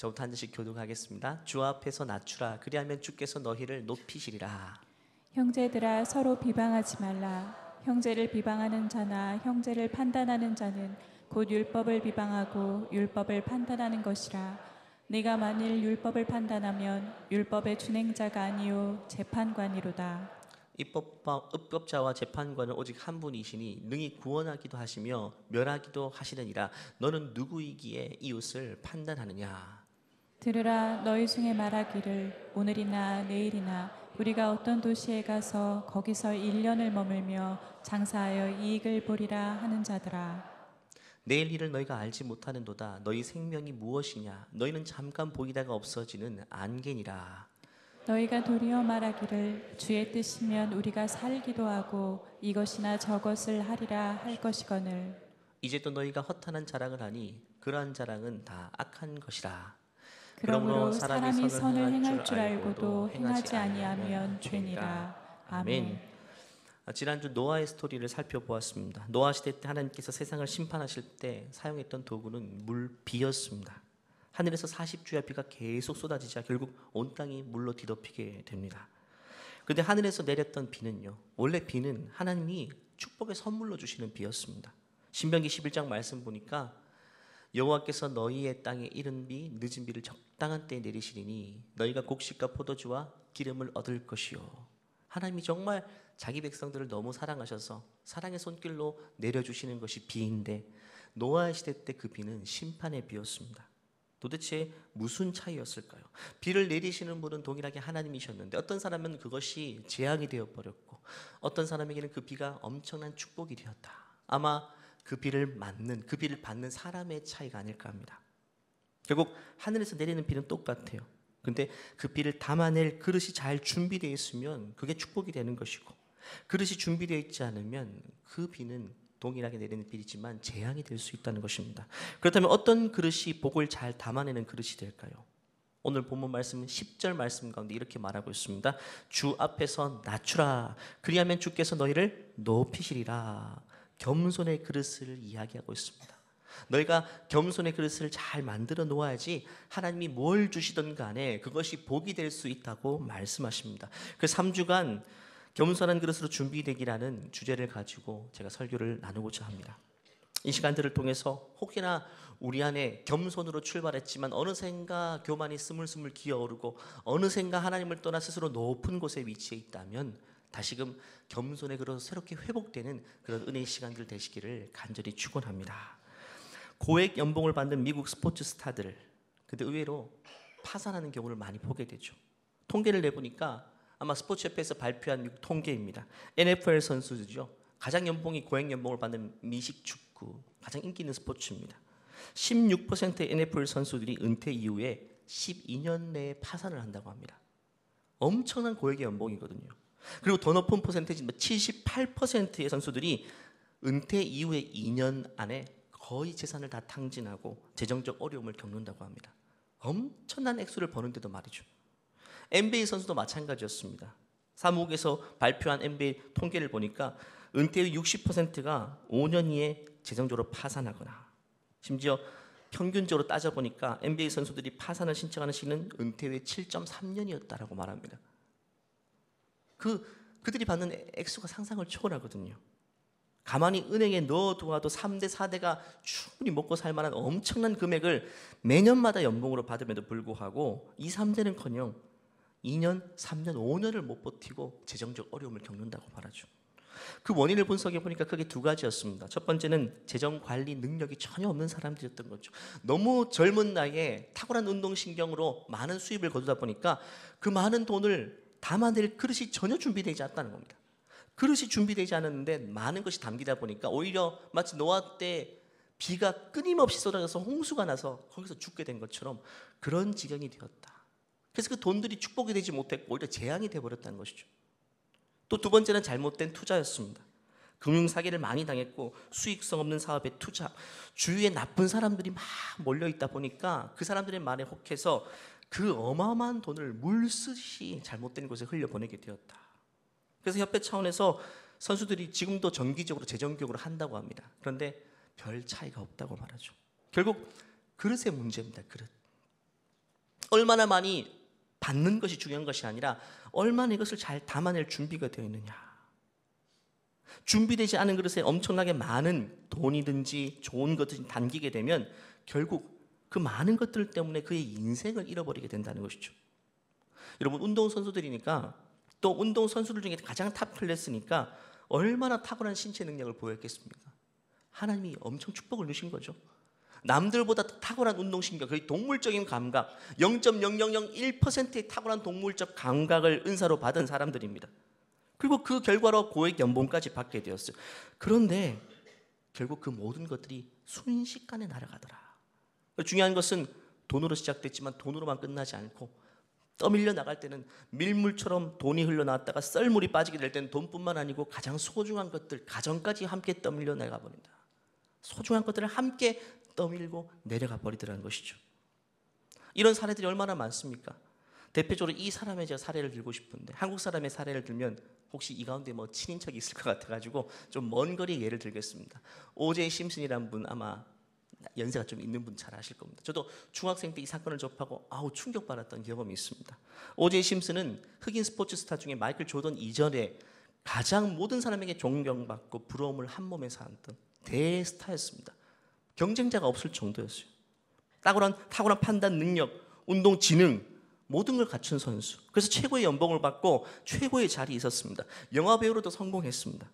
저부터 한 절씩 교독하겠습니다. 주 앞에서 낮추라. 그리하면 주께서 너희를 높이시리라. 형제들아 서로 비방하지 말라. 형제를 비방하는 자나 형제를 판단하는 자는 곧 율법을 비방하고 율법을 판단하는 것이라. 네가 만일 율법을 판단하면 율법의 준행자가 아니요 재판관이로다. 입법자와 재판관은 오직 한 분이시니 능히 구원하기도 하시며 멸하기도 하시느니라. 너는 누구이기에 이웃을 판단하느냐. 들으라. 너희 중에 말하기를 오늘이나 내일이나 우리가 어떤 도시에 가서 거기서 1년을 머물며 장사하여 이익을 보리라 하는 자들아. 내일 일을 너희가 알지 못하는도다. 너희 생명이 무엇이냐. 너희는 잠깐 보이다가 없어지는 안개니라. 너희가 도리어 말하기를 주의 뜻이면 우리가 살기도 하고 이것이나 저것을 하리라 할 것이거늘. 이제 또 너희가 허탄한 자랑을 하니 그러한 자랑은 다 악한 것이라. 그러므로 사람이 선을 행할 줄 알고도 행하지 아니하면 죄니라. 아멘. 지난주 노아의 스토리를 살펴보았습니다. 노아 시대 때 하나님께서 세상을 심판하실 때 사용했던 도구는 물비였습니다. 하늘에서 40주야 비가 계속 쏟아지자 결국 온 땅이 물로 뒤덮이게 됩니다. 그런데 하늘에서 내렸던 비는요, 원래 비는 하나님이 축복의 선물로 주시는 비였습니다. 신명기 11장 말씀 보니까 여호와께서 너희의 땅에 이른 비 늦은 비를 적당한 때에 내리시리니 너희가 곡식과 포도주와 기름을 얻을 것이요. 하나님이 정말 자기 백성들을 너무 사랑하셔서 사랑의 손길로 내려주시는 것이 비인데 노아의 시대 때 그 비는 심판의 비였습니다. 도대체 무슨 차이였을까요? 비를 내리시는 분은 동일하게 하나님이셨는데 어떤 사람은 그것이 재앙이 되어버렸고 어떤 사람에게는 그 비가 엄청난 축복이 되었다. 아마 그 비를 받는 사람의 차이가 아닐까 합니다. 결국 하늘에서 내리는 비는 똑같아요. 근데 그 비를 담아낼 그릇이 잘 준비되어 있으면 그게 축복이 되는 것이고 그릇이 준비되어 있지 않으면 그 비는 동일하게 내리는 비이지만 재앙이 될 수 있다는 것입니다. 그렇다면 어떤 그릇이 복을 잘 담아내는 그릇이 될까요? 오늘 본문 말씀은 10절 말씀 가운데 이렇게 말하고 있습니다. 주 앞에서 낮추라. 그리하면 주께서 너희를 높이시리라. 겸손의 그릇을 이야기하고 있습니다. 너희가 겸손의 그릇을 잘 만들어 놓아야지 하나님이 뭘 주시든 간에 그것이 복이 될 수 있다고 말씀하십니다. 그 3주간 겸손한 그릇으로 준비되기라는 주제를 가지고 제가 설교를 나누고자 합니다. 이 시간들을 통해서 혹여나 우리 안에 겸손으로 출발했지만 어느샌가 교만이 스물스물 기어오르고 어느샌가 하나님을 떠나 스스로 높은 곳에 위치해 있다면 다시금 겸손의 그릇으로 새롭게 회복되는 그런 은혜의 시간들 되시기를 간절히 축원합니다. 고액 연봉을 받는 미국 스포츠 스타들, 근데 의외로 파산하는 경우를 많이 보게 되죠. 통계를 내보니까 아마 스포츠협회에서 발표한 미국 통계입니다. NFL 선수들이죠. 가장 고액 연봉을 받는 미식 축구, 가장 인기 있는 스포츠입니다. 16%의 NFL 선수들이 은퇴 이후에 12년 내에 파산을 한다고 합니다. 엄청난 고액의 연봉이거든요. 그리고 더 높은 퍼센테이지 78%의 선수들이 은퇴 이후에 2년 안에 거의 재산을 다 탕진하고 재정적 어려움을 겪는다고 합니다. 엄청난 액수를 버는데도 말이죠. NBA 선수도 마찬가지였습니다. 사무국에서 발표한 NBA 통계를 보니까 은퇴 후 60%가 5년 이에 재정적으로 파산하거나 심지어 평균적으로 따져보니까 NBA 선수들이 파산을 신청하는 시기는 은퇴 후에 7.3년이었다라고 말합니다. 그들이 받는 액수가 상상을 초월하거든요. 가만히 은행에 넣어두어도 3대 4대가 충분히 먹고 살 만한 엄청난 금액을 매년마다 연봉으로 받음에도 불구하고 2, 3대는커녕 2년, 3년, 5년을 못 버티고 재정적 어려움을 겪는다고 말하죠. 그 원인을 분석해 보니까 크게 두 가지였습니다. 첫 번째는 재정 관리 능력이 전혀 없는 사람들이었던 거죠. 너무 젊은 나이에 탁월한 운동신경으로 많은 수입을 거두다 보니까 그 많은 돈을 담아낼 그릇이 전혀 준비되지 않았다는 겁니다. 그릇이 준비되지 않았는데 많은 것이 담기다 보니까 오히려 마치 노아 때 비가 끊임없이 쏟아져서 홍수가 나서 거기서 죽게 된 것처럼 그런 지경이 되었다. 그래서 그 돈들이 축복이 되지 못했고 오히려 재앙이 되어버렸다는 것이죠. 또 두 번째는 잘못된 투자였습니다. 금융사기를 많이 당했고 수익성 없는 사업에 투자, 주위에 나쁜 사람들이 막 몰려있다 보니까 그 사람들의 말에 혹해서 그 어마어마한 돈을 물쓰듯이 잘못된 곳에 흘려보내게 되었다. 그래서 협회 차원에서 선수들이 지금도 정기적으로 재정교육을 한다고 합니다. 그런데 별 차이가 없다고 말하죠. 결국 그릇의 문제입니다. 그릇. 얼마나 많이 받는 것이 중요한 것이 아니라 얼마나 이것을 잘 담아낼 준비가 되어 있느냐. 준비되지 않은 그릇에 엄청나게 많은 돈이든지 좋은 것들이 담기게 되면 결국 그 많은 것들 때문에 그의 인생을 잃어버리게 된다는 것이죠. 여러분, 운동선수들이니까, 또 운동선수들 중에 가장 탑 클래스니까 얼마나 탁월한 신체 능력을 보였겠습니까? 하나님이 엄청 축복을 주신 거죠. 남들보다 더 탁월한 운동신경, 거의 동물적인 감각, 0.0001%의 탁월한 동물적 감각을 은사로 받은 사람들입니다. 그리고 그 결과로 고액 연봉까지 받게 되었어요. 그런데 결국 그 모든 것들이 순식간에 날아가더라. 중요한 것은 돈으로 시작됐지만 돈으로만 끝나지 않고 떠밀려 나갈 때는 밀물처럼 돈이 흘러나왔다가 썰물이 빠지게 될 때는 돈뿐만 아니고 가장 소중한 것들, 가정까지 함께 떠밀려 내가 버린다. 소중한 것들을 함께 떠밀고 내려가 버리더라는 것이죠. 이런 사례들이 얼마나 많습니까? 대표적으로 이 사람의 제가 사례를 들고 싶은데, 한국 사람의 사례를 들면 혹시 이 가운데 뭐 친인척이 있을 것 같아가지고 좀 먼 거리 예를 들겠습니다. 오제이 심슨이라는 분, 아마 연세가 좀 있는 분 잘 아실 겁니다. 저도 중학생 때 이 사건을 접하고 충격받았던 경험이 있습니다. 오제이 심슨은 흑인 스포츠 스타 중에 마이클 조던 이전에 가장 모든 사람에게 존경받고 부러움을 한 몸에 쌓았던 대스타였습니다. 경쟁자가 없을 정도였어요. 탁월한 판단 능력, 운동 지능, 모든 걸 갖춘 선수. 그래서 최고의 연봉을 받고 최고의 자리에 있었습니다. 영화 배우로도 성공했습니다.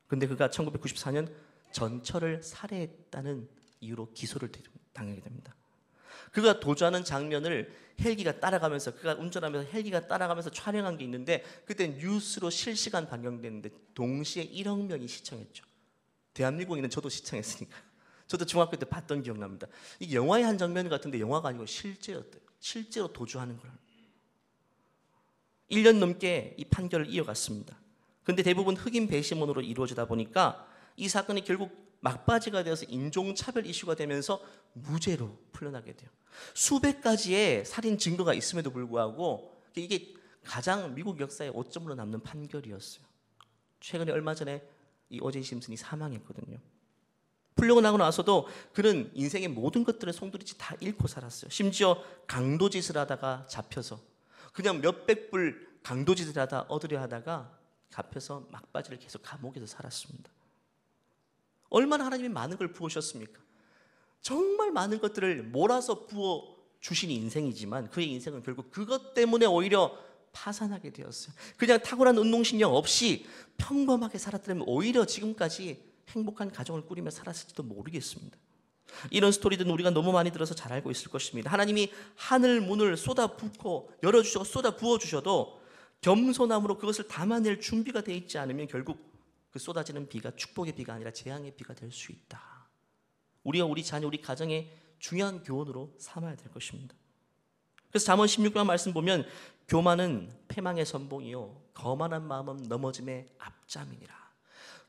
근데 그가 1994년 전처를 살해했다는 이유로 기소를 당하게 됩니다. 그가 도주하는 장면을 헬기가 따라가면서, 그가 운전하면서 헬기가 따라가면서 촬영한 게 있는데, 그때 뉴스로 실시간 방영됐는데 동시에 1억 명이 시청했죠. 대한민국에는 저도 시청했으니까. 저도 중학교 때 봤던 기억납니다. 이게 영화의 한 장면 같은데 영화가 아니고 실제였대요. 실제로 도주하는 걸. 1년 넘게 이 판결을 이어갔습니다. 그런데 대부분 흑인 배심원으로 이루어지다 보니까 이 사건이 결국 막바지가 되어서 인종차별 이슈가 되면서 무죄로 풀려나게 돼요. 수백 가지의 살인 증거가 있음에도 불구하고 이게 가장 미국 역사의 오점으로 남는 판결이었어요. 최근에 얼마 전에 이 오제이 심슨이 사망했거든요. 풀려고 나고 나서도 그는 인생의 모든 것들을 송두리째 다 잃고 살았어요. 심지어 강도짓을 하다가 잡혀서, 그냥 몇백 불 강도짓을 하다 얻으려 하다가 잡혀서 막바지를 계속 감옥에서 살았습니다. 얼마나 하나님이 많은 걸 부으셨습니까? 정말 많은 것들을 몰아서 부어 주신 인생이지만 그의 인생은 결국 그것 때문에 오히려 파산하게 되었어요. 그냥 탁월한 운동신경 없이 평범하게 살았다면 오히려 지금까지 행복한 가정을 꾸리며 살았을지도 모르겠습니다. 이런 스토리들은 우리가 너무 많이 들어서 잘 알고 있을 것입니다. 하나님이 하늘 문을 쏟아붓고 열어주시고 쏟아부어주셔도 겸손함으로 그것을 담아낼 준비가 되어 있지 않으면 결국 그 쏟아지는 비가 축복의 비가 아니라 재앙의 비가 될 수 있다. 우리가 우리 자녀, 우리 가정의 중요한 교훈으로 삼아야 될 것입니다. 그래서 잠언 16장 말씀 보면 교만은 패망의 선봉이요 거만한 마음은 넘어짐의 앞잠이니라.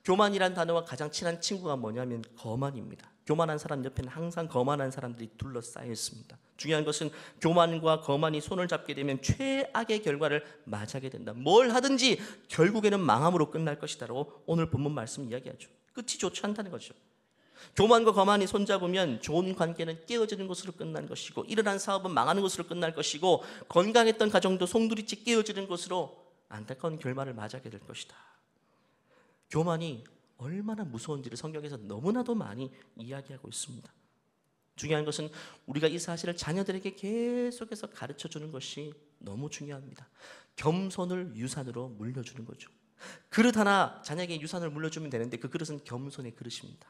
교만이란 단어와 가장 친한 친구가 뭐냐면 거만입니다. 교만한 사람 옆에는 항상 거만한 사람들이 둘러싸여 있습니다. 중요한 것은 교만과 거만이 손을 잡게 되면 최악의 결과를 맞이하게 된다. 뭘 하든지 결국에는 망함으로 끝날 것이다라고 오늘 본문 말씀 이야기하죠. 끝이 좋지 않다는 거죠. 교만과 거만이 손잡으면 좋은 관계는 깨어지는 것으로 끝난 것이고, 일어난 사업은 망하는 것으로 끝날 것이고, 건강했던 가정도 송두리째 깨어지는 것으로 안타까운 결말을 맞이하게 될 것이다. 교만이 얼마나 무서운지를 성경에서 너무나도 많이 이야기하고 있습니다. 중요한 것은 우리가 이 사실을 자녀들에게 계속해서 가르쳐주는 것이 너무 중요합니다. 겸손을 유산으로 물려주는 거죠. 그릇 하나 자녀에게 유산을 물려주면 되는데 그 그릇은 겸손의 그릇입니다.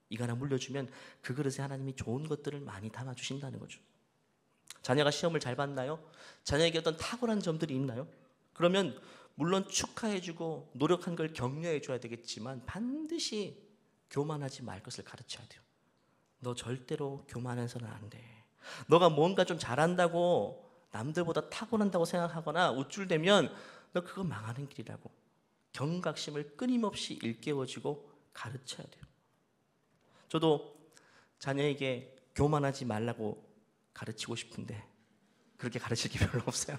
이거 하나 물려주면 그 그릇에 하나님이 좋은 것들을 많이 담아주신다는 거죠. 자녀가 시험을 잘 봤나요? 자녀에게 어떤 탁월한 점들이 있나요? 그러면 물론 축하해주고 노력한 걸 격려해줘야 되겠지만 반드시 교만하지 말 것을 가르쳐야 돼요. 너 절대로 교만해서는 안 돼. 너가 뭔가 좀 잘한다고 남들보다 타고난다고 생각하거나 우쭐대면 너 그거 망하는 길이라고 경각심을 끊임없이 일깨워주고 가르쳐야 돼요. 저도 자녀에게 교만하지 말라고 가르치고 싶은데 그렇게 가르칠 게 별로 없어요.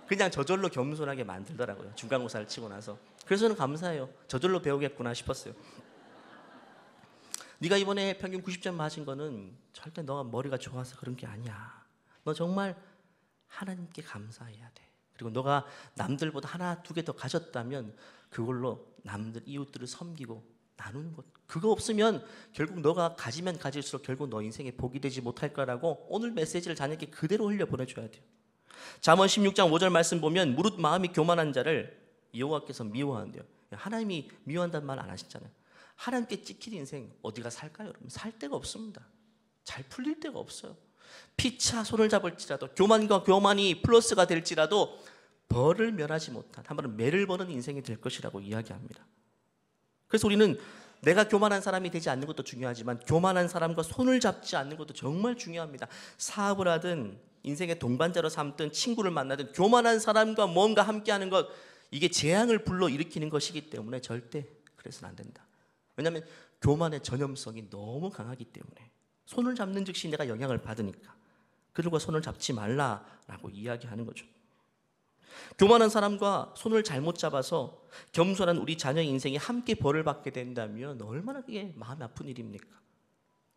그냥 저절로 겸손하게 만들더라고요. 중간고사를 치고 나서. 그래서 저는 감사해요. 저절로 배우겠구나 싶었어요. 네가 이번에 평균 90점 맞은 거는 절대 너가 머리가 좋아서 그런 게 아니야. 너 정말 하나님께 감사해야 돼. 그리고 너가 남들보다 하나 두 개 더 가졌다면 그걸로 남들 이웃들을 섬기고 나누는 것. 그거 없으면 결국 너가 가지면 가질수록 결국 너 인생에 복이 되지 못할 거라고 오늘 메시지를 자녀에게 그대로 흘려 보내줘야 돼요. 잠언 16장 5절 말씀 보면 무릇 마음이 교만한 자를 여호와께서 미워한대요. 하나님이 미워한다는 말 안 하시잖아요. 하나님께 찍힌 인생 어디가 살까요? 여러분 살 데가 없습니다. 잘 풀릴 데가 없어요. 피차 손을 잡을지라도 교만과 교만이 플러스가 될지라도 벌을 면하지 못한 한 번은 매를 버는 인생이 될 것이라고 이야기합니다. 그래서 우리는 내가 교만한 사람이 되지 않는 것도 중요하지만 교만한 사람과 손을 잡지 않는 것도 정말 중요합니다. 사업을 하든 인생의 동반자로 삼든 친구를 만나든 교만한 사람과 뭔가 함께하는 것, 이게 재앙을 불러일으키는 것이기 때문에 절대 그래서는 안 된다. 왜냐하면 교만의 전염성이 너무 강하기 때문에 손을 잡는 즉시 내가 영향을 받으니까 그들과 손을 잡지 말라라고 이야기하는 거죠. 교만한 사람과 손을 잘못 잡아서 겸손한 우리 자녀의 인생이 함께 벌을 받게 된다면 얼마나 그게 마음이 아픈 일입니까?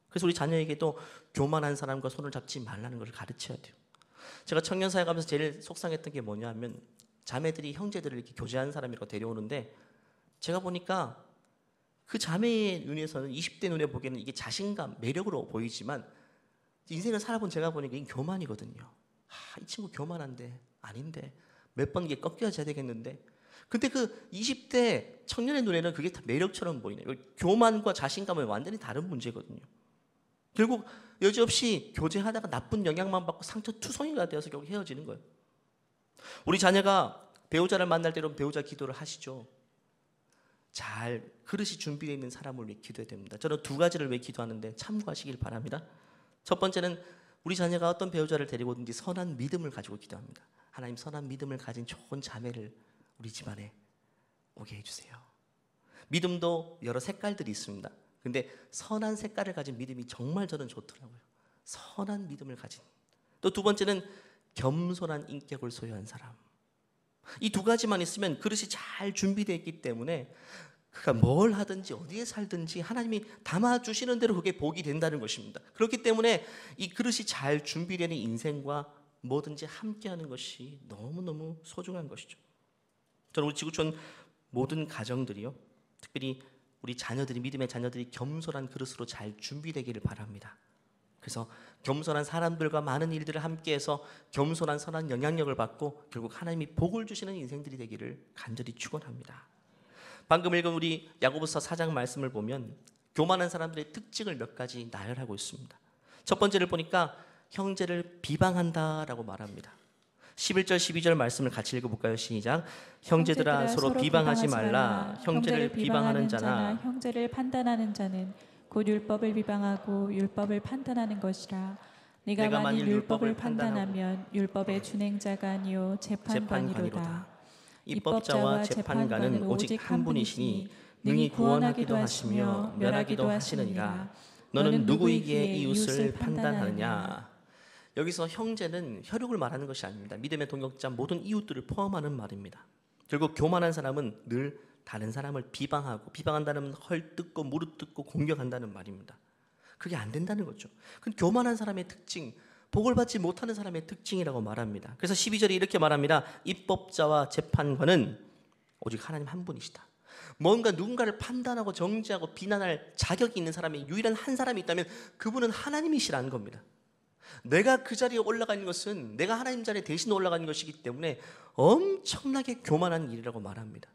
그래서 우리 자녀에게도 교만한 사람과 손을 잡지 말라는 것을 가르쳐야 돼요. 제가 청년사회 가면서 제일 속상했던 게 뭐냐면 자매들이 형제들을 이렇게 교제하는 사람이라고 데려오는데 제가 보니까 그 자매의 눈에서는 20대 눈에 보기에는 이게 자신감, 매력으로 보이지만 인생을 살아본 제가 보니까 이게 교만이거든요. 이 친구 교만한데 아닌데 몇 번 이게 꺾여져야 되겠는데 근데 그 20대 청년의 눈에는 그게 다 매력처럼 보이네요. 교만과 자신감은 완전히 다른 문제거든요. 결국 여지없이 교제하다가 나쁜 영향만 받고 상처투성이가 되어서 결국 헤어지는 거예요. 우리 자녀가 배우자를 만날 때는 배우자 기도를 하시죠. 잘 그릇이 준비되어 있는 사람을 위해 기도해야 됩니다. 저는 두 가지를 위해 기도하는데 참고하시길 바랍니다. 첫 번째는 우리 자녀가 어떤 배우자를 데리고 오든지 선한 믿음을 가지고 기도합니다. 하나님, 선한 믿음을 가진 좋은 자매를 우리 집안에 오게 해주세요. 믿음도 여러 색깔들이 있습니다. 근데 선한 색깔을 가진 믿음이 정말 저는 좋더라고요. 선한 믿음을 가진. 또 두 번째는 겸손한 인격을 소유한 사람. 이 두 가지만 있으면 그릇이 잘 준비되어 있기 때문에 그가 뭘 하든지 어디에 살든지 하나님이 담아주시는 대로 그게 복이 된다는 것입니다. 그렇기 때문에 이 그릇이 잘 준비되는 인생과 뭐든지 함께하는 것이 너무너무 소중한 것이죠. 저는 우리 지구촌 모든 가정들이요, 특별히 우리 자녀들이, 믿음의 자녀들이 겸손한 그릇으로 잘 준비되기를 바랍니다. 그래서 겸손한 사람들과 많은 일들을 함께해서 겸손한 선한 영향력을 받고 결국 하나님이 복을 주시는 인생들이 되기를 간절히 축원합니다. 방금 읽은 우리 야고보서 4장 말씀을 보면 교만한 사람들의 특징을 몇 가지 나열하고 있습니다. 첫 번째를 보니까 형제를 비방한다라고 말합니다. 11절 12절 말씀을 같이 읽어볼까요? 시작. 형제들아 서로 비방하지 말라. 형제를 비방하는 자나 형제를 판단하는 자는 곧 율법을 비방하고 율법을 판단하는 것이라. 네가 만일 율법을 판단하면 율법의 준행자가 아니요 재판관이로다. 입법자와 재판관은 오직 한 분이시니 능히 구원하기도 하시며 멸하기도 하시느니라. 너는 누구이기에 이웃을 판단하느냐? 여기서 형제는 혈육을 말하는 것이 아닙니다. 믿음의 동역자 모든 이웃들을 포함하는 말입니다. 결국 교만한 사람은 늘 다른 사람을 비방한다는 헐뜯고 무릎 뜯고 공격한다는 말입니다. 그게 안 된다는 거죠. 그건 교만한 사람의 특징, 복을 받지 못하는 사람의 특징이라고 말합니다. 그래서 12절에 이렇게 말합니다. 입법자와 재판관은 오직 하나님 한 분이시다. 뭔가 누군가를 판단하고 정죄하고 비난할 자격이 있는 사람이 유일한 한 사람이 있다면 그분은 하나님이시라는 겁니다. 내가 그 자리에 올라가 있는 것은 내가 하나님 자리에 대신 올라가 있는 것이기 때문에 엄청나게 교만한 일이라고 말합니다.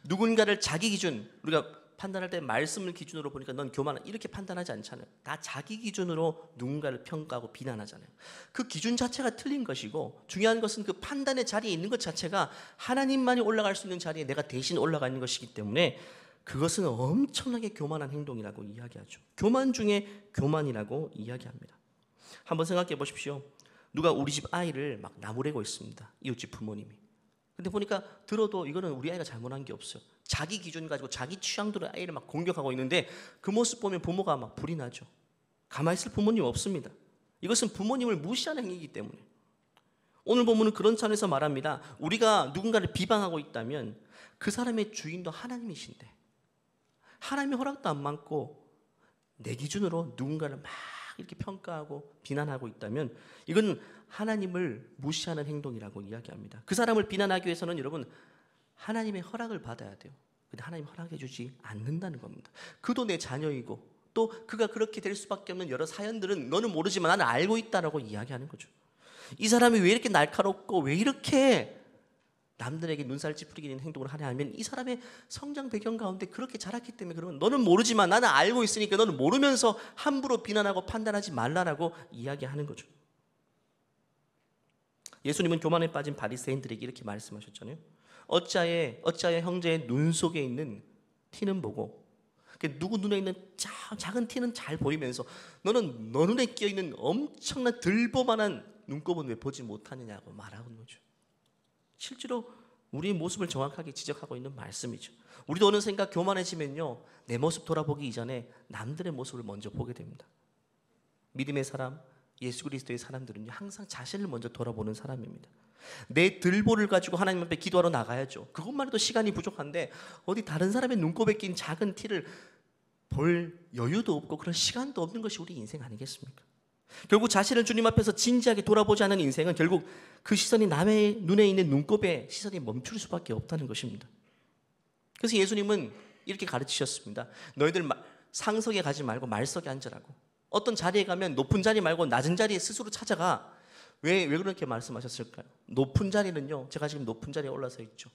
누군가를 자기 기준, 우리가 판단할 때 말씀을 기준으로 보니까 넌 교만한, 이렇게 판단하지 않잖아요. 다 자기 기준으로 누군가를 평가하고 비난하잖아요. 그 기준 자체가 틀린 것이고 중요한 것은 그 판단의 자리에 있는 것 자체가 하나님만이 올라갈 수 있는 자리에 내가 대신 올라가 있는 것이기 때문에 그것은 엄청나게 교만한 행동이라고 이야기하죠. 교만 중에 교만이라고 이야기합니다. 한번 생각해 보십시오. 누가 우리 집 아이를 막 나무래고 있습니다. 이웃집 부모님이. 근데 보니까 들어도 이거는 우리 아이가 잘못한 게 없어요. 자기 기준 가지고 자기 취향대로 아이를 막 공격하고 있는데 그 모습 보면 부모가 막 불이 나죠. 가만히 있을 부모님 없습니다. 이것은 부모님을 무시하는 행위이기 때문에. 오늘 본문은 그런 차원에서 말합니다. 우리가 누군가를 비방하고 있다면 그 사람의 주인도 하나님이신데 하나님의 허락도 안 받고 내 기준으로 누군가를 막 이렇게 평가하고 비난하고 있다면 이건 하나님을 무시하는 행동이라고 이야기합니다. 그 사람을 비난하기 위해서는 여러분 하나님의 허락을 받아야 돼요. 근데 하나님 허락해 주지 않는다는 겁니다. 그도 내 자녀이고 또 그가 그렇게 될 수밖에 없는 여러 사연들은 너는 모르지만 나는 알고 있다라고 이야기하는 거죠. 이 사람이 왜 이렇게 날카롭고 왜 이렇게 남들에게 눈살 찌푸리는 행동을 하냐 하면 이 사람의 성장 배경 가운데 그렇게 자랐기 때문에 그러면 너는 모르지만 나는 알고 있으니까 너는 모르면서 함부로 비난하고 판단하지 말라라고 이야기하는 거죠. 예수님은 교만에 빠진 바리새인들에게 이렇게 말씀하셨잖아요. 어찌하여 형제의 눈 속에 있는 티는 보고 누구 눈에 있는 작은 티는 잘 보이면서 너는 너 눈에 끼어 있는 엄청난 들보만한 눈곱은 왜 보지 못하느냐고 말하는 거죠. 실제로 우리의 모습을 정확하게 지적하고 있는 말씀이죠. 우리도 어느 순간 교만해지면요 내 모습 돌아보기 이전에 남들의 모습을 먼저 보게 됩니다. 믿음의 사람, 예수 그리스도의 사람들은요 항상 자신을 먼저 돌아보는 사람입니다. 내 들보를 가지고 하나님 앞에 기도하러 나가야죠. 그것만 해도 시간이 부족한데 어디 다른 사람의 눈곱에 낀 작은 티를 볼 여유도 없고 그런 시간도 없는 것이 우리 인생 아니겠습니까? 결국 자신을 주님 앞에서 진지하게 돌아보지 않은 인생은 결국 그 시선이 남의 눈에 있는 눈곱에 시선이 멈출 수밖에 없다는 것입니다. 그래서 예수님은 이렇게 가르치셨습니다. 너희들 상석에 가지 말고 말석에 앉으라고. 어떤 자리에 가면 높은 자리 말고 낮은 자리에 스스로 찾아가. 왜 그렇게 말씀하셨을까요? 높은 자리는요, 제가 지금 높은 자리에 올라서 있죠.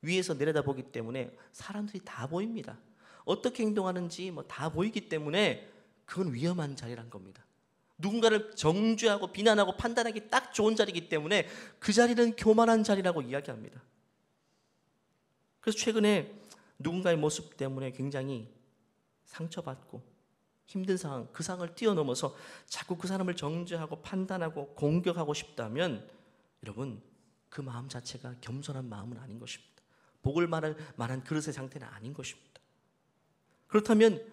위에서 내려다보기 때문에 사람들이 다 보입니다. 어떻게 행동하는지 다 보이기 때문에 그건 위험한 자리란 겁니다. 누군가를 정죄하고 비난하고 판단하기 딱 좋은 자리이기 때문에 그 자리는 교만한 자리라고 이야기합니다. 그래서 최근에 누군가의 모습 때문에 굉장히 상처받고 힘든 상황, 그 상황을 뛰어넘어서 자꾸 그 사람을 정죄하고 판단하고 공격하고 싶다면 여러분 그 마음 자체가 겸손한 마음은 아닌 것입니다. 복을 말할 만한 그릇의 상태는 아닌 것입니다. 그렇다면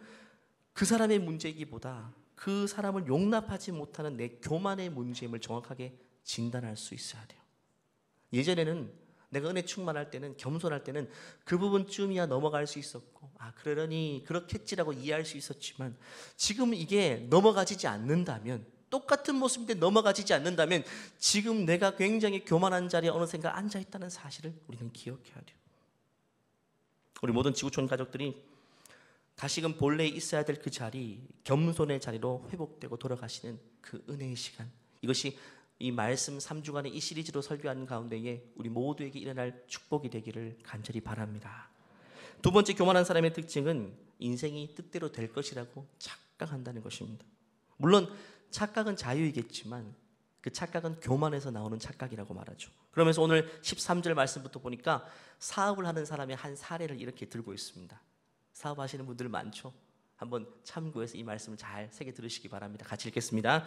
그 사람의 문제이기보다 그 사람을 용납하지 못하는 내 교만의 문제임을 정확하게 진단할 수 있어야 돼요. 예전에는 내가 은혜 충만할 때는 겸손할 때는 그 부분쯤이야 넘어갈 수 있었고 그러려니 그렇겠지라고 이해할 수 있었지만 지금 이게 넘어가지지 않는다면 똑같은 모습인데 넘어가지지 않는다면 지금 내가 굉장히 교만한 자리에 어느샌가 앉아있다는 사실을 우리는 기억해야 돼요. 우리 모든 지구촌 가족들이 다시금 본래에 있어야 될 그 자리, 겸손의 자리로 회복되고 돌아가시는 그 은혜의 시간, 이것이 이 말씀 3주간의 이 시리즈로 설교하는 가운데에 우리 모두에게 일어날 축복이 되기를 간절히 바랍니다. 두 번째 교만한 사람의 특징은 인생이 뜻대로 될 것이라고 착각한다는 것입니다. 물론 착각은 자유이겠지만 그 착각은 교만에서 나오는 착각이라고 말하죠. 그러면서 오늘 13절 말씀부터 보니까 사업을 하는 사람의 한 사례를 이렇게 들고 있습니다. 사업하시는 분들 많죠? 한번 참고해서 이 말씀을 잘 새겨 들으시기 바랍니다. 같이 읽겠습니다.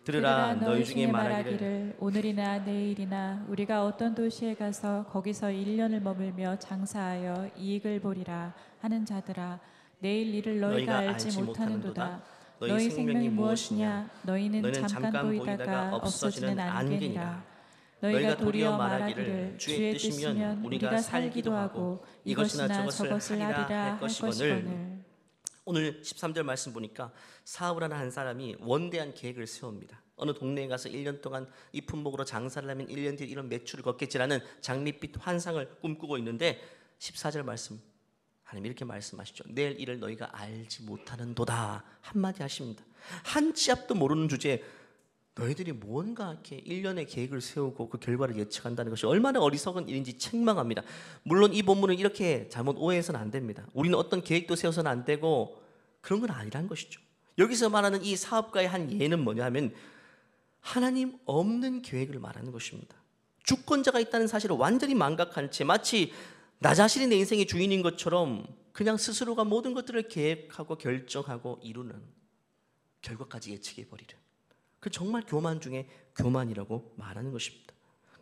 들으라 너희 중에 말하기를 오늘이나 내일이나 우리가 어떤 도시에 가서 거기서 1년을 머물며 장사하여 이익을 보리라 하는 자들아 내일 일을 너희가 알지 못하는도다. 너희 생명이 무엇이냐 너희는 잠깐 보이다가 없어지는 안개니라. 너희가 도리어 말하기를 주의 뜻이면 우리가 살기도 하고 이것이나 저것을 하리라 할 것이거늘. 오늘 13절 말씀 보니까 사업을 하는 한 사람이 원대한 계획을 세웁니다. 어느 동네에 가서 1년 동안 이 품목으로 장사를 하면 1년 뒤에 이런 매출을 걷겠지라는 장밋빛 환상을 꿈꾸고 있는데 14절 말씀 하나님 이렇게 말씀하시죠. 내일 일을 너희가 알지 못하는도다 한마디 하십니다. 한 치 앞도 모르는 주제에 너희들이 뭔가 이렇게 1년의 계획을 세우고 그 결과를 예측한다는 것이 얼마나 어리석은 일인지 책망합니다. 물론 이 본문은 이렇게 잘못 오해해서는 안 됩니다. 우리는 어떤 계획도 세워서는 안 되고 그런 건 아니란 것이죠. 여기서 말하는 이 사업가의 한 예는 뭐냐 하면 하나님 없는 계획을 말하는 것입니다. 주권자가 있다는 사실을 완전히 망각한 채 마치 나 자신이 내 인생의 주인인 것처럼 그냥 스스로가 모든 것들을 계획하고 결정하고 이루는 결과까지 예측해버리는 그 정말 교만 중에 교만이라고 말하는 것입니다.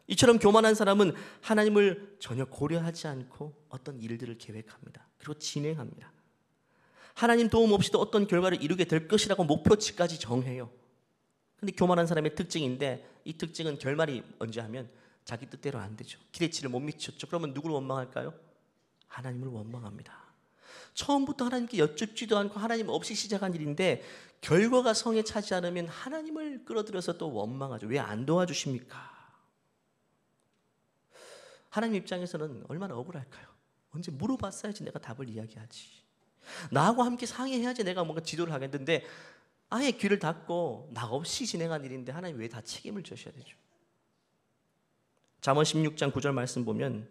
이처럼 교만한 사람은 하나님을 전혀 고려하지 않고 어떤 일들을 계획합니다. 그리고 진행합니다. 하나님 도움 없이도 어떤 결과를 이루게 될 것이라고 목표치까지 정해요. 근데 교만한 사람의 특징인데 이 특징은 결말이 언제 하면 자기 뜻대로 안 되죠. 기대치를 못 미쳤죠. 그러면 누구를 원망할까요? 하나님을 원망합니다. 처음부터 하나님께 여쭙지도 않고 하나님 없이 시작한 일인데 결과가 성에 차지 않으면 하나님을 끌어들여서 또 원망하죠. 왜 안 도와주십니까? 하나님 입장에서는 얼마나 억울할까요? 언제 물어봤어야지 내가 답을 이야기하지. 나하고 함께 상의해야지 내가 뭔가 지도를 하겠는데 아예 귀를 닫고 나 없이 진행한 일인데 하나님 왜 다 책임을 져셔야 되죠? 잠언 16장 9절 말씀 보면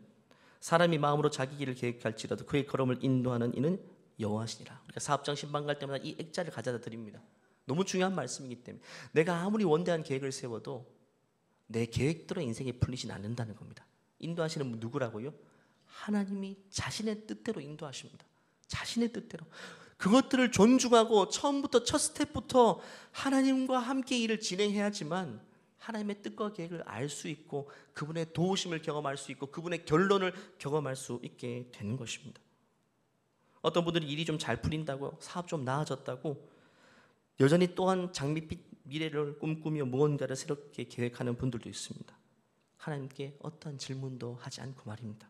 사람이 마음으로 자기 길을 계획할지라도 그의 걸음을 인도하는 이는 여호와시니라. 우리가 사업장 신방 갈 때마다 이 액자를 가져다 드립니다. 너무 중요한 말씀이기 때문에 내가 아무리 원대한 계획을 세워도 내 계획대로 인생에 풀리진 않는다는 겁니다. 인도하시는 분 누구라고요? 하나님이 자신의 뜻대로 인도하십니다. 자신의 뜻대로. 그것들을 존중하고 처음부터 첫 스텝부터 하나님과 함께 일을 진행해야지만 하나님의 뜻과 계획을 알 수 있고 그분의 도우심을 경험할 수 있고 그분의 결론을 경험할 수 있게 되는 것입니다. 어떤 분들이 일이 좀 잘 풀린다고 사업 좀 나아졌다고 여전히 또한 장밋빛 미래를 꿈꾸며 무언가를 새롭게 계획하는 분들도 있습니다. 하나님께 어떠한 질문도 하지 않고 말입니다.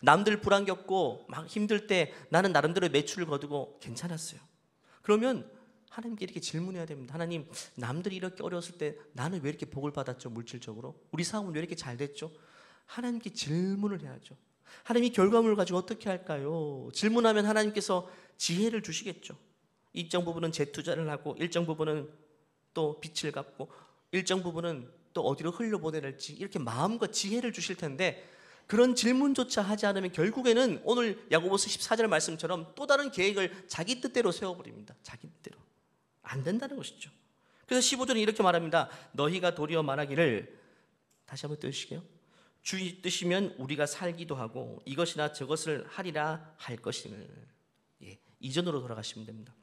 남들 불안 겪고 막 힘들 때 나는 나름대로 매출을 거두고 괜찮았어요. 그러면 하나님께 이렇게 질문해야 됩니다. 하나님, 남들이 이렇게 어려웠을 때 나는 왜 이렇게 복을 받았죠? 물질적으로. 우리 사업은 왜 이렇게 잘 됐죠? 하나님께 질문을 해야죠. 하나님이 결과물을 가지고 어떻게 할까요? 질문하면 하나님께서 지혜를 주시겠죠. 일정 부분은 재투자를 하고 일정 부분은 또 빚을 갚고 일정 부분은 또 어디로 흘려보내야 지 이렇게 마음과 지혜를 주실 텐데 그런 질문조차 하지 않으면 결국에는 오늘 야고보서 14절 말씀처럼 또 다른 계획을 자기 뜻대로 세워버립니다. 자기 뜻대로. 안 된다는 것이죠. 그래서 15절에 이렇게 말합니다. 너희가 도리어 말하기를, 다시 한번 띄우시게요. 주의 뜻이면 우리가 살기도 하고 이것이나 저것을 하리라 할 것임을. 이전으로 돌아가시면 됩니다.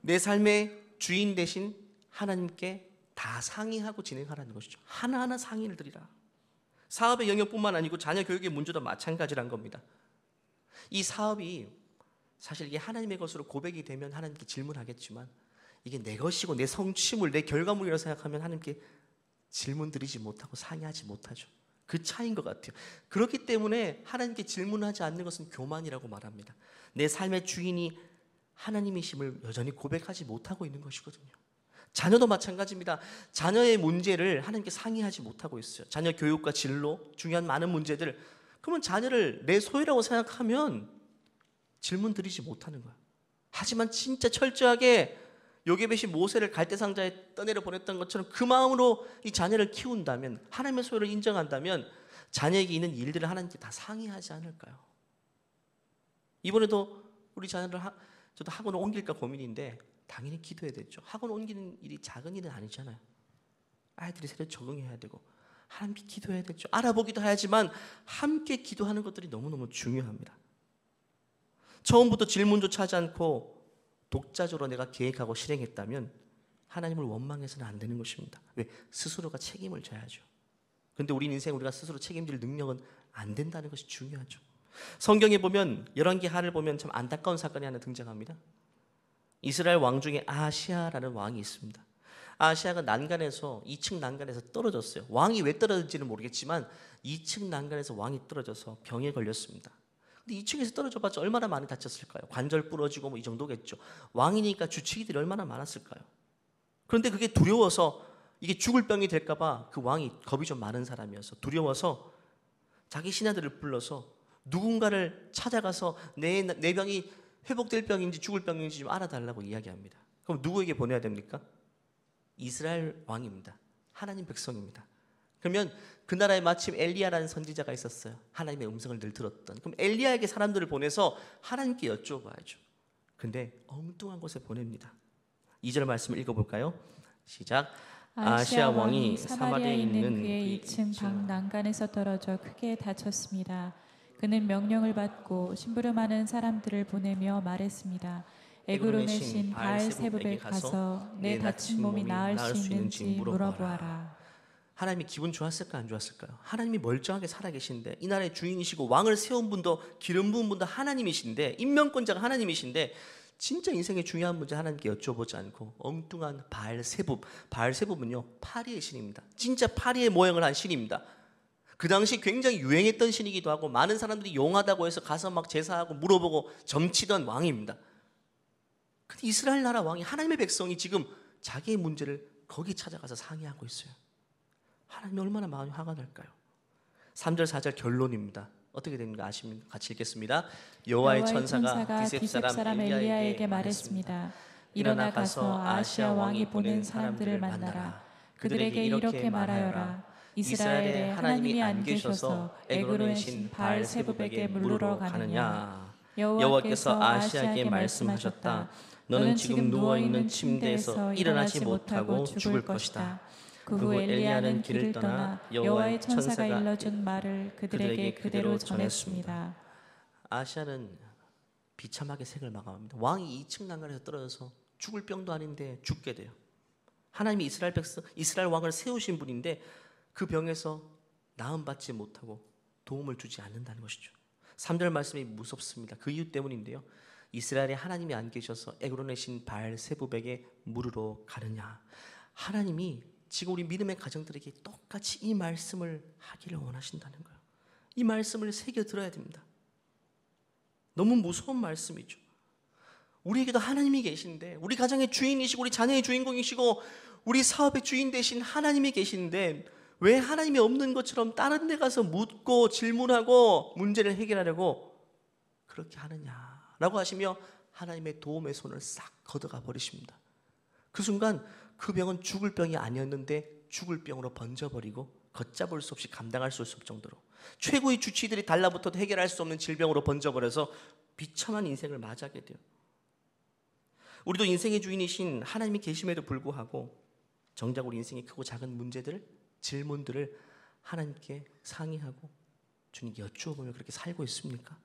내 삶의 주인 대신 하나님께 다 상의하고 진행하라는 것이죠. 하나하나 상의를 드리라. 사업의 영역뿐만 아니고 자녀 교육의 문제도 마찬가지란 겁니다. 이 사업이 사실 이게 하나님의 것으로 고백이 되면 하나님께 질문하겠지만 이게 내 것이고 내 성취물, 내 결과물이라고 생각하면 하나님께 질문 드리지 못하고 상의하지 못하죠. 그 차이인 것 같아요. 그렇기 때문에 하나님께 질문하지 않는 것은 교만이라고 말합니다. 내 삶의 주인이 하나님이심을 여전히 고백하지 못하고 있는 것이거든요. 자녀도 마찬가지입니다. 자녀의 문제를 하나님께 상의하지 못하고 있어요. 자녀 교육과 진로, 중요한 많은 문제들. 그러면 자녀를 내 소유라고 생각하면 질문 드리지 못하는 거예요. 하지만 진짜 철저하게 요게벳이 모세를 갈대상자에 떠내려 보냈던 것처럼 그 마음으로 이 자녀를 키운다면, 하나님의 소유를 인정한다면 자녀에게 있는 일들을 하나님께 다 상의하지 않을까요? 이번에도 우리 자녀를 저도 학원을 옮길까 고민인데 당연히 기도해야 되죠. 학원 옮기는 일이 작은 일은 아니잖아요. 아이들이 새로 적응해야 되고 하나님께 기도해야 되죠. 알아보기도 해야지만 함께 기도하는 것들이 너무너무 중요합니다. 처음부터 질문조차 하지 않고 독자적으로 내가 계획하고 실행했다면 하나님을 원망해서는 안 되는 것입니다. 왜? 스스로가 책임을 져야죠. 그런데 우리 인생 우리가 스스로 책임질 능력은 안 된다는 것이 중요하죠. 성경에 보면 열왕기하를 보면 참 안타까운 사건이 하나 등장합니다. 이스라엘 왕 중에 아하시아라는 왕이 있습니다. 아하시아가 난간에서 2층 난간에서 떨어졌어요. 왕이 왜 떨어졌는지는 모르겠지만 2층 난간에서 왕이 떨어져서 병에 걸렸습니다. 근데 2층에서 떨어져봤자 얼마나 많이 다쳤을까요? 관절 부러지고 뭐 이 정도겠죠. 왕이니까 주치의들이 얼마나 많았을까요? 그런데 그게 두려워서 이게 죽을 병이 될까봐 그 왕이 겁이 좀 많은 사람이어서 두려워서 자기 신하들을 불러서 누군가를 찾아가서 내 병이 회복될 병인지 죽을 병인지 좀 알아달라고 이야기합니다. 그럼 누구에게 보내야 됩니까? 이스라엘 왕입니다. 하나님 백성입니다. 그러면 그 나라에 마침 엘리야라는 선지자가 있었어요. 하나님의 음성을 늘 들었던. 그럼 엘리야에게 사람들을 보내서 하나님께 여쭤봐야죠. 근데 엉뚱한 곳에 보냅니다. 2절 말씀을 읽어볼까요? 시작. 아하시아 왕이 사마리아에 있는 그의 2층 방 난간에서 떨어져 크게 다쳤습니다. 그는 명령을 받고 심부름하는 사람들을 보내며 말했습니다. 에그론의 신 바알세붑에 가서 내 다친 몸이 나을 수 있는지 물어보아라. 하나님이 기분 좋았을까 안 좋았을까요? 하나님이 멀쩡하게 살아계신데 이 나라의 주인이시고 왕을 세운 분도 기름 부은 분도 하나님이신데 임명권자가 하나님이신데 진짜 인생의 중요한 문제 하나님께 여쭤보지 않고 엉뚱한 바알세붑. 바알세붑은요 파리의 신입니다. 진짜 파리의 모형을 한 신입니다. 그 당시 굉장히 유행했던 신이기도 하고 많은 사람들이 용하다고 해서 가서 막 제사하고 물어보고 점치던 왕입니다. 근데 이스라엘 나라 왕이, 하나님의 백성이 지금 자기의 문제를 거기 찾아가서 상의하고 있어요. 하나님이 얼마나 마음이 화가 날까요? 3절 4절 결론입니다. 어떻게 됩니까? 아십니까? 같이 읽겠습니다. 여호와의 천사가 디셉 사람 엘리야에게 말했습니다. 일어나 가서 아시아 왕이 보낸 사람들을 만나라. 그들에게 이렇게 말하여라. 이스라엘에 하나님이 안 계셔서 에그론의 신 바알세붑에게 물으러 가느냐. 여호와께서 아시아에게 말씀하셨다. 너는 지금 누워있는 침대에서 일어나지 못하고 죽을 것이다. 그 후 엘리야는 길을 떠나 여호와의 천사가 일러준 말을 그들에게 그대로 전했습니다. 아시아는 비참하게 생을 마감합니다. 왕이 2층 난간에서 떨어져서 죽을 병도 아닌데 죽게 돼요. 하나님이 이스라엘 왕을 세우신 분인데 그 병에서 나음 받지 못하고 도움을 주지 않는다는 것이죠. 3절 말씀이 무섭습니다. 그 이유 때문인데요. 이스라엘에 하나님이 안 계셔서 에그론의 신 바알세붑에게 물으러 가느냐. 하나님이 지금 우리 믿음의 가정들에게 똑같이 이 말씀을 하기를 원하신다는 거예요. 이 말씀을 새겨 들어야 됩니다. 너무 무서운 말씀이죠. 우리에게도 하나님이 계신데, 우리 가정의 주인이시고 우리 자녀의 주인공이시고 우리 사업의 주인 되신 하나님이 계신데 왜 하나님이 없는 것처럼 다른 데 가서 묻고 질문하고 문제를 해결하려고 그렇게 하느냐라고 하시며 하나님의 도움의 손을 싹 걷어가 버리십니다. 그 순간 그 병은 죽을 병이 아니었는데 죽을 병으로 번져버리고 걷잡을 수 없이 감당할 수 없을 정도로 최고의 주치의들이 달라붙어도 해결할 수 없는 질병으로 번져버려서 비참한 인생을 맞이하게 돼요. 우리도 인생의 주인이신 하나님이 계심에도 불구하고 정작 우리 인생의 크고 작은 문제들을, 질문들을 하나님께 상의하고 주님께 여쭈어보며 그렇게 살고 있습니까?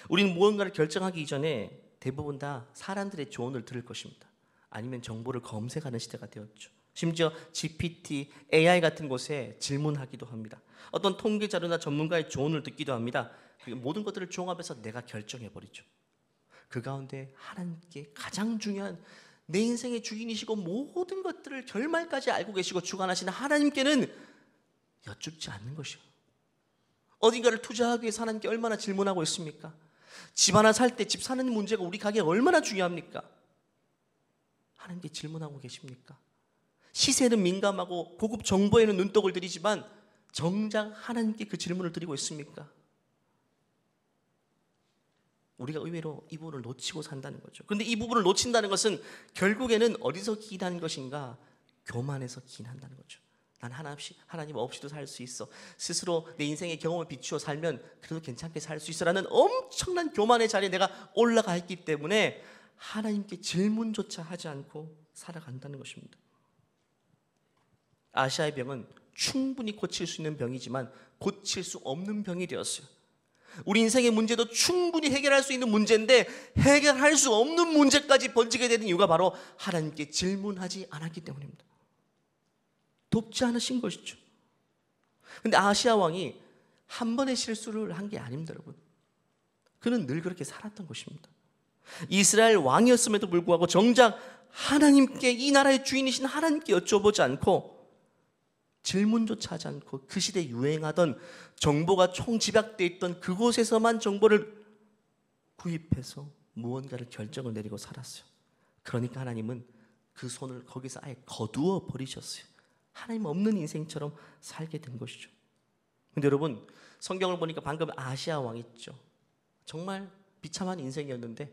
우리는 무언가를 결정하기 이전에 대부분 다 사람들의 조언을 들을 것입니다. 아니면 정보를 검색하는 시대가 되었죠. 심지어 GPT, AI 같은 곳에 질문하기도 합니다. 어떤 통계 자료나 전문가의 조언을 듣기도 합니다. 모든 것들을 종합해서 내가 결정해버리죠. 그 가운데 하나님께 가장 중요한 내 인생의 주인이시고 모든 것들을 결말까지 알고 계시고 주관하시는 하나님께는 여쭙지 않는 것이요. 어딘가를 투자하기 위해서 하나님께 얼마나 질문하고 있습니까? 집 하나 살 때 집 사는 문제가 우리 가게에 얼마나 중요합니까? 하나님께 질문하고 계십니까? 시세는 민감하고 고급 정보에는 눈독을 들이지만 정작 하나님께 그 질문을 드리고 있습니까? 우리가 의외로 이 부분을 놓치고 산다는 거죠. 그런데 이 부분을 놓친다는 것은 결국에는 어디서 기인하는 것인가? 교만에서 기인한다는 거죠. 난 하나님 없이도 살 수 있어. 스스로 내 인생의 경험을 비추어 살면 그래도 괜찮게 살 수 있어라는 엄청난 교만의 자리에 내가 올라가 있기 때문에 하나님께 질문조차 하지 않고 살아간다는 것입니다. 아시아의 병은 충분히 고칠 수 있는 병이지만 고칠 수 없는 병이 되었어요. 우리 인생의 문제도 충분히 해결할 수 있는 문제인데 해결할 수 없는 문제까지 번지게 되는 이유가 바로 하나님께 질문하지 않았기 때문입니다. 돕지 않으신 것이죠. 그런데 아시아 왕이 한 번의 실수를 한 게 아닙니다, 여러분. 그는 늘 그렇게 살았던 것입니다. 이스라엘 왕이었음에도 불구하고 정작 하나님께, 이 나라의 주인이신 하나님께 여쭤보지 않고 질문조차 하지 않고 그 시대에 유행하던 정보가 총집약되어 있던 그곳에서만 정보를 구입해서 무언가를 결정을 내리고 살았어요. 그러니까 하나님은 그 손을 거기서 아예 거두어 버리셨어요. 하나님 없는 인생처럼 살게 된 것이죠. 근데 여러분, 성경을 보니까 방금 아시아 왕 있죠. 정말 비참한 인생이었는데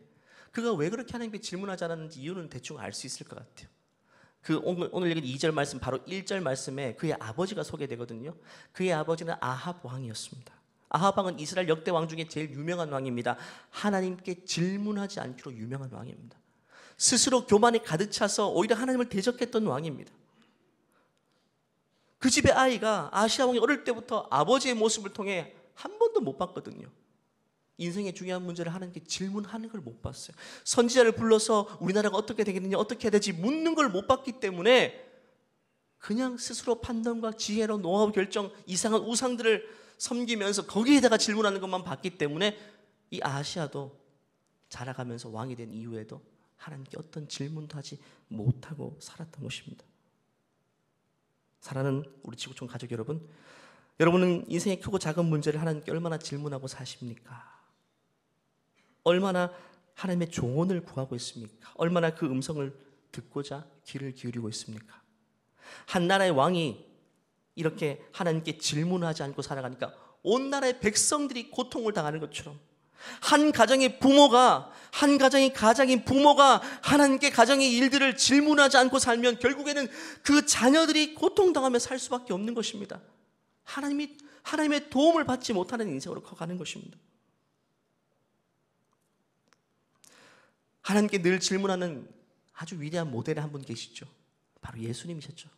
그가 왜 그렇게 하나님께 질문하지 않았는지 이유는 대충 알 수 있을 것 같아요. 오늘 읽은 2절 말씀, 바로 1절 말씀에 그의 아버지가 소개되거든요. 그의 아버지는 아합 왕이었습니다. 아합 왕은 이스라엘 역대 왕 중에 제일 유명한 왕입니다. 하나님께 질문하지 않기로 유명한 왕입니다. 스스로 교만에 가득 차서 오히려 하나님을 대적했던 왕입니다. 그 집의 아이가 아시아 왕이 어릴 때부터 아버지의 모습을 통해 한 번도 못 봤거든요. 인생의 중요한 문제를 하나님께 질문하는 걸 못 봤어요. 선지자를 불러서 우리나라가 어떻게 되겠느냐, 어떻게 해야 되지 묻는 걸 못 봤기 때문에 그냥 스스로 판단과 지혜로 노하우 결정, 이상한 우상들을 섬기면서 거기에다가 질문하는 것만 봤기 때문에 이 아시아도 자라가면서 왕이 된 이후에도 하나님께 어떤 질문도 하지 못하고 살았던 것입니다. 사랑하는 우리 지구촌 가족 여러분, 여러분은 인생의 크고 작은 문제를 하나님께 얼마나 질문하고 사십니까? 얼마나 하나님의 조언을 구하고 있습니까? 얼마나 그 음성을 듣고자 귀를 기울이고 있습니까? 한 나라의 왕이 이렇게 하나님께 질문하지 않고 살아가니까 온 나라의 백성들이 고통을 당하는 것처럼 한 가정의 부모가 가장인 부모가 하나님께 가정의 일들을 질문하지 않고 살면 결국에는 그 자녀들이 고통당하며 살 수밖에 없는 것입니다. 하나님의 도움을 받지 못하는 인생으로 커가는 것입니다. 하나님께 늘 질문하는 아주 위대한 모델이 한 분 계시죠. 바로 예수님이셨죠.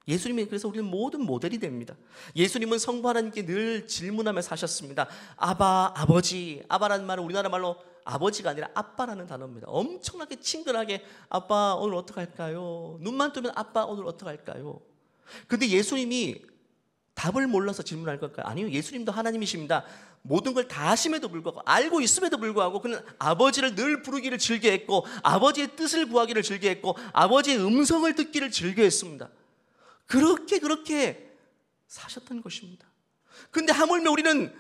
예수님이 그래서 우리는 모든 모델이 됩니다. 예수님은 성부 하나님께 늘 질문하며 사셨습니다. 아바, 아버지. 아바라는 말은 우리나라 말로 아버지가 아니라 아빠라는 단어입니다. 엄청나게 친근하게 아빠 오늘 어떡할까요? 눈만 뜨면 아빠 오늘 어떡할까요? 근데 예수님이 답을 몰라서 질문할 걸까요? 아니요, 예수님도 하나님이십니다. 모든 걸 다 아심에도 불구하고 알고 있음에도 불구하고 그는 아버지를 늘 부르기를 즐겨했고 아버지의 뜻을 구하기를 즐겨했고 아버지의 음성을 듣기를 즐겨했습니다. 그렇게 사셨던 것입니다. 근데 하물며 우리는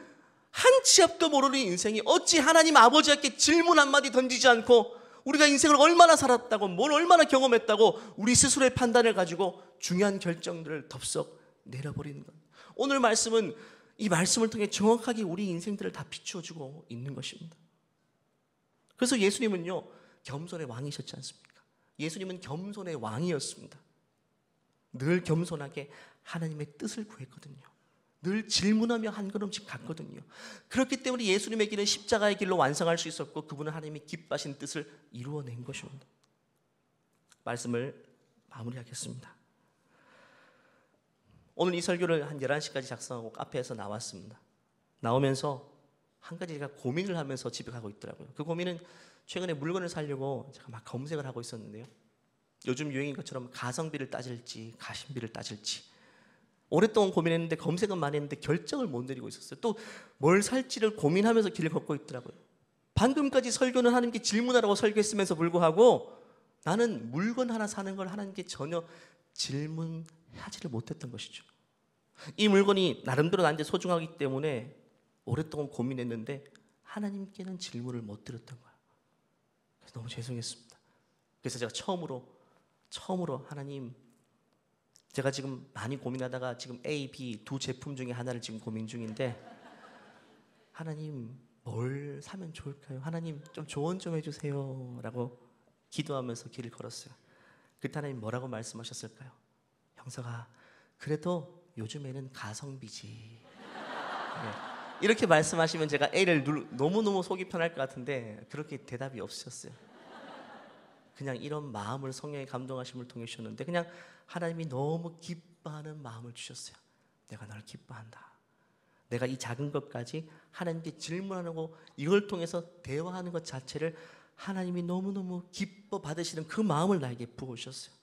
한 치 앞도 모르는 인생이 어찌 하나님 아버지께 질문 한마디 던지지 않고 우리가 인생을 얼마나 살았다고 뭘 얼마나 경험했다고 우리 스스로의 판단을 가지고 중요한 결정들을 덥석 내려버리는 것. 오늘 말씀은 이 말씀을 통해 정확하게 우리 인생들을 다 비추어주고 있는 것입니다. 그래서 예수님은요 겸손의 왕이셨지 않습니까? 예수님은 겸손의 왕이었습니다. 늘 겸손하게 하나님의 뜻을 구했거든요. 늘 질문하며 한 걸음씩 갔거든요. 그렇기 때문에 예수님의 길은 십자가의 길로 완성할 수 있었고 그분은 하나님이 기뻐하신 뜻을 이루어낸 것입니다. 말씀을 마무리하겠습니다. 오늘 이 설교를 한 11시까지 작성하고 카페에서 나왔습니다. 나오면서 한 가지 제가 고민을 하면서 집에 가고 있더라고요. 그 고민은 최근에 물건을 사려고 제가 막 검색을 하고 있었는데요. 요즘 유행인 것처럼 가성비를 따질지 가심비를 따질지 오랫동안 고민했는데 검색은 많이 했는데 결정을 못 내리고 있었어요. 또 뭘 살지를 고민하면서 길을 걷고 있더라고요. 방금까지 설교는 하나님께 질문하라고 설교했으면서 불구하고 나는 물건 하나 사는 걸 하나님께 전혀 질문하지를 못했던 것이죠. 이 물건이 나름대로 나한테 소중하기 때문에 오랫동안 고민했는데 하나님께는 질문을 못 드렸던 거예요. 그래서 너무 죄송했습니다. 그래서 제가 처음으로 하나님, 제가 지금 많이 고민하다가 지금 A, B 두 제품 중에 하나를 지금 고민 중인데 하나님 뭘 사면 좋을까요? 하나님 좀 조언 좀 해주세요 라고 기도하면서 길을 걸었어요. 그때 하나님 뭐라고 말씀하셨을까요? 형석아, 그래도 요즘에는 가성비지. 네. 이렇게 말씀하시면 제가 A를 너무너무 속이 편할 것 같은데 그렇게 대답이 없으셨어요. 그냥 이런 마음을 성령의 감동하심을 통해 주셨는데 그냥 하나님이 너무 기뻐하는 마음을 주셨어요. 내가 널 기뻐한다. 내가 이 작은 것까지 하나님께 질문하고 이걸 통해서 대화하는 것 자체를 하나님이 너무너무 기뻐 받으시는 그 마음을 나에게 부어주셨어요.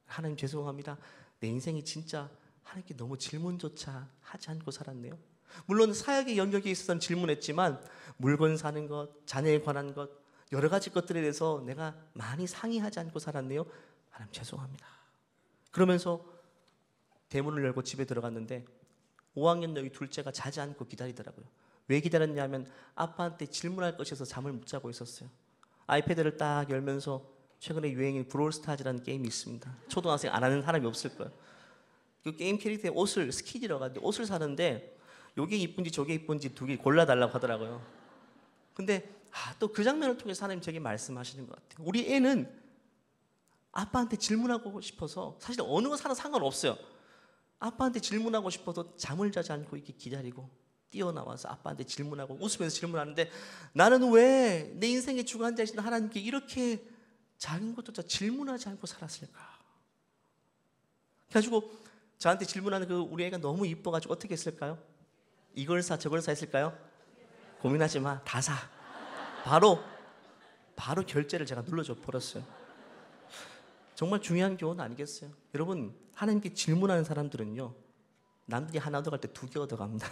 하나님 죄송합니다. 내 인생이 진짜 하나님께 너무 질문조차 하지 않고 살았네요. 물론 사역의 영역에 있어서는 질문했지만 물건 사는 것, 자녀에 관한 것 여러 가지 것들에 대해서 내가 많이 상의하지 않고 살았네요. 하나님 죄송합니다. 그러면서 대문을 열고 집에 들어갔는데 5학년 여기 둘째가 자지 않고 기다리더라고요. 왜 기다렸냐면 아빠한테 질문할 것이어서 잠을 못 자고 있었어요. 아이패드를 딱 열면서 최근에 유행인 브롤스타즈라는 게임이 있습니다. 초등학생 안 하는 사람이 없을 거예요. 그 게임 캐릭터에 옷을 스키지라고 하는데 옷을 사는데 요게 이쁜지 저게 이쁜지 두 개 골라달라고 하더라고요. 근데 또 그 장면을 통해서 하나님 제게 말씀하시는 것 같아요. 우리 애는 아빠한테 질문하고 싶어서 사실 어느 거 사나 상관없어요. 아빠한테 질문하고 싶어서 잠을 자지 않고 이렇게 기다리고 뛰어나와서 아빠한테 질문하고 웃으면서 질문하는데 나는 왜 내 인생의 주관자이신 하나님께 이렇게 작은 것조차 질문하지 않고 살았을까? 그래가지고 저한테 질문하는 그 우리 애가 너무 이뻐가지고 어떻게 했을까요? 이걸 사 저걸 사 했을까요? 고민하지 마, 다 사. 바로 결제를 제가 눌러줘 버렸어요. 정말 중요한 교훈 아니겠어요? 여러분 하나님께 질문하는 사람들은요 남들이 하나 얻어갈 때 2개 얻어갑니다.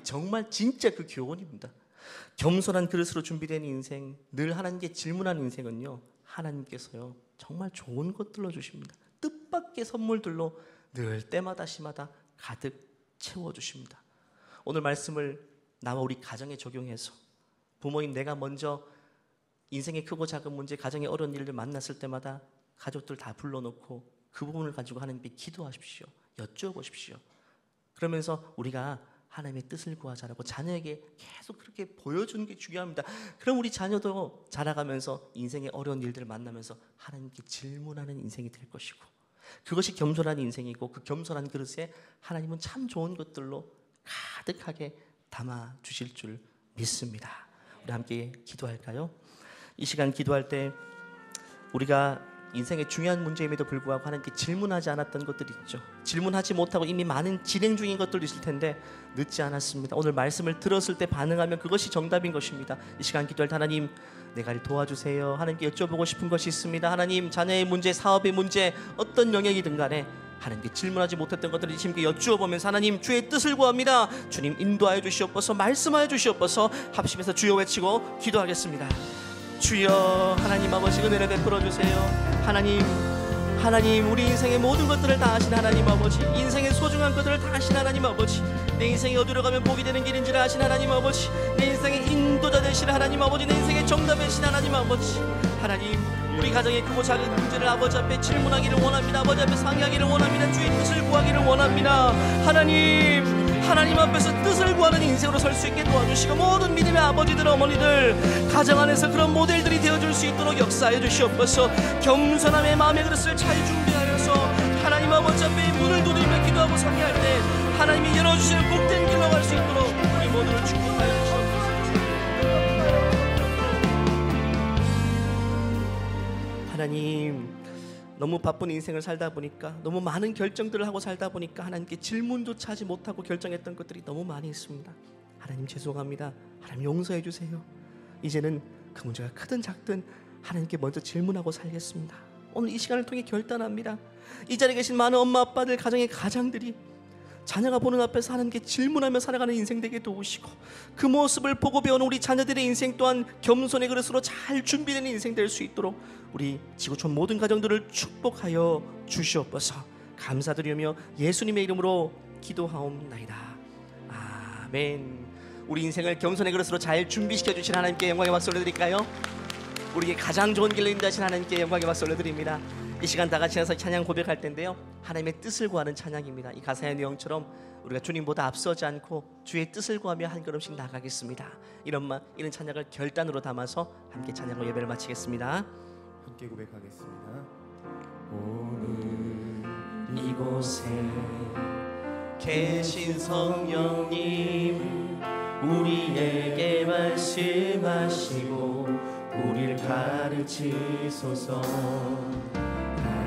정말 진짜 그 교훈입니다. 겸손한 그릇으로 준비된 인생, 늘 하나님께 질문하는 인생은요 하나님께서요 정말 좋은 것들로 주십니다. 뜻밖의 선물들로 늘 때마다 시마다 가득 채워주십니다. 오늘 말씀을 나와 우리 가정에 적용해서 부모님, 내가 먼저 인생의 크고 작은 문제, 가정의 어려운 일들 만났을 때마다 가족들 다 불러놓고 그 부분을 가지고 하나님께 기도하십시오. 여쭤보십시오. 그러면서 우리가 하나님의 뜻을 구하자라고 자녀에게 계속 그렇게 보여주는 게 중요합니다. 그럼 우리 자녀도 자라가면서 인생의 어려운 일들을 만나면서 하나님께 질문하는 인생이 될 것이고, 그것이 겸손한 인생이고, 그 겸손한 그릇에 하나님은 참 좋은 것들로 가득하게 담아 주실 줄 믿습니다. 우리 함께 기도할까요? 이 시간 기도할 때 우리가 인생의 중요한 문제임에도 불구하고 하나님께 질문하지 않았던 것들이 있죠. 질문하지 못하고 이미 많은 진행 중인 것들도 있을 텐데 늦지 않았습니다. 오늘 말씀을 들었을 때 반응하면 그것이 정답인 것입니다. 이 시간 기도할 때 하나님, 내가 도와주세요. 하나님께 여쭤보고 싶은 것이 있습니다. 하나님, 자녀의 문제, 사업의 문제, 어떤 영역이든 간에 하나님께 질문하지 못했던 것들을 주님께 여쭈어보면서 하나님, 주의 뜻을 구합니다. 주님 인도하여 주시옵소서, 말씀하여 주시옵소서. 합심해서 주여 외치고 기도하겠습니다. 주여, 하나님 아버지 은혜를 베풀어 주세요. 하나님, 우리 인생의 모든 것들을 다 아신 하나님 아버지, 인생의 소중한 것들을 다 아신 하나님 아버지, 내 인생이 어디로 가면 복이 되는 길인지를 아신 하나님 아버지, 내 인생의 인도자 되신 하나님 아버지, 내 인생의 정답 되신 하나님 아버지, 하나님, 우리 가정의 크고 작은 문제를 아버지 앞에 질문하기를 원합니다. 아버지 앞에 상의하기를 원합니다. 주의 뜻을 구하기를 원합니다. 하나님 앞에서 뜻을 구하는 인생으로 설 수 있게 도와주시고, 모든 믿음의 아버지들, 어머니들 가정 안에서 그런 모델들이 되어줄 수 있도록 역사해 주시옵소서. 겸손함의 마음의 그릇을 잘 준비하여서 하나님 아버지 앞에 문을 두드리며 기도하고 상의할 때 하나님이 열어주시는 복된 길로 갈 수 있도록 우리 모두를 축복하여 주시옵소서. 하나님, 너무 바쁜 인생을 살다 보니까, 너무 많은 결정들을 하고 살다 보니까 하나님께 질문조차 하지 못하고 결정했던 것들이 너무 많이 있습니다. 하나님 죄송합니다. 하나님 용서해 주세요. 이제는 그 문제가 크든 작든 하나님께 먼저 질문하고 살겠습니다. 오늘 이 시간을 통해 결단합니다. 이 자리에 계신 많은 엄마 아빠들, 가정의 가장들이 자녀가 보는 앞에서 하나님께 질문하며 살아가는 인생 되게 도우시고, 그 모습을 보고 배우는 우리 자녀들의 인생 또한 겸손의 그릇으로 잘 준비된 인생 될 수 있도록 우리 지구촌 모든 가정들을 축복하여 주시옵소서. 감사드리며 예수님의 이름으로 기도하옵나이다. 아멘. 우리 인생을 겸손의 그릇으로 잘 준비시켜 주신 하나님께 영광의 박수 올려드릴까요? 우리에게 가장 좋은 길로 인도하신 하나님께 영광의 박수 올려드립니다. 이 시간 다 같이 나서 찬양 고백할 텐데요, 하나님의 뜻을 구하는 찬양입니다. 이 가사의 내용처럼 우리가 주님보다 앞서지 않고 주의 뜻을 구하며 한 걸음씩 나가겠습니다. 이런 찬양을 결단으로 담아서 함께 찬양으로 예배를 마치겠습니다. 함께 고백하겠습니다. 오늘 이곳에 계신 성령님, 우리에게 말씀하시고 우리를 가르치소서.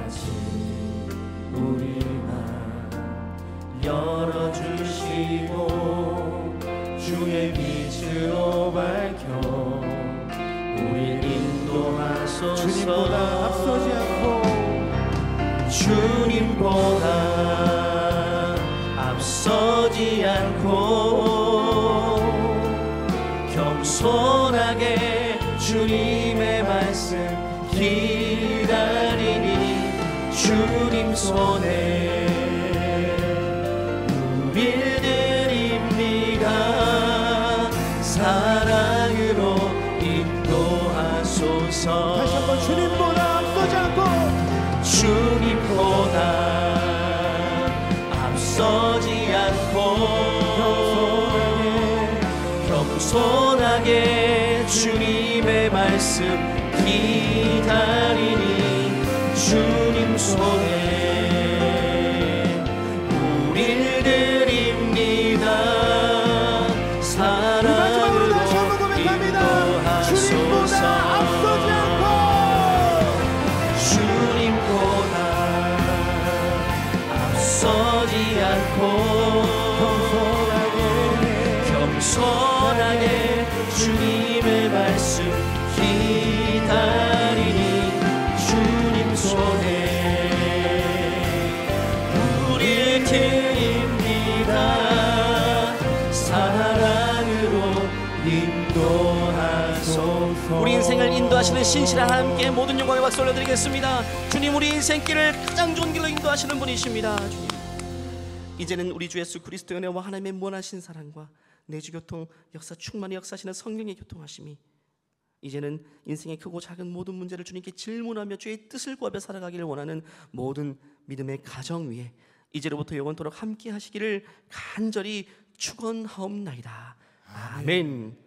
아직 우리 맘 열어주시고 주의 빛으로 밝혀 우리 인도하소서. 주님보다 앞서지 않고, 주님보다 앞서지 않고 겸손하게 주님의 말씀 기다리니 주님 손에 우릴 드립니다. 사랑으로 인도하소서. 다시 한번 주님보다 앞서지 않고, 주님보다 앞서지 않고 겸손하게 주님의 말씀 기다리니 주님 손에 우릴 드립니다. 사랑으로 인도하소서. 주님보다 앞서지 않고 겸손하게 주님의 말씀 기다리니 주님 손에 우릴 드립니다. 사랑으로 인도하소서. 우리 인생을 인도하시는 신실한 하나님께 모든 영광의 박수 올려드리겠습니다. 주님, 우리 인생길을 가장 좋은 길로 인도하시는 분이십니다. 주님. 이제는 우리 주 예수 그리스도의 은혜와 하나님의 무한하신 사랑과 내주교통 역사 충만히 역사하시는 성령의 교통하심이 이제는 인생의 크고 작은 모든 문제를 주님께 질문하며 주의 뜻을 구하며 살아가기를 원하는 모든 믿음의 가정 위에 이제로부터 영원토록 함께 하시기를 간절히 축원하옵나이다. 아멘.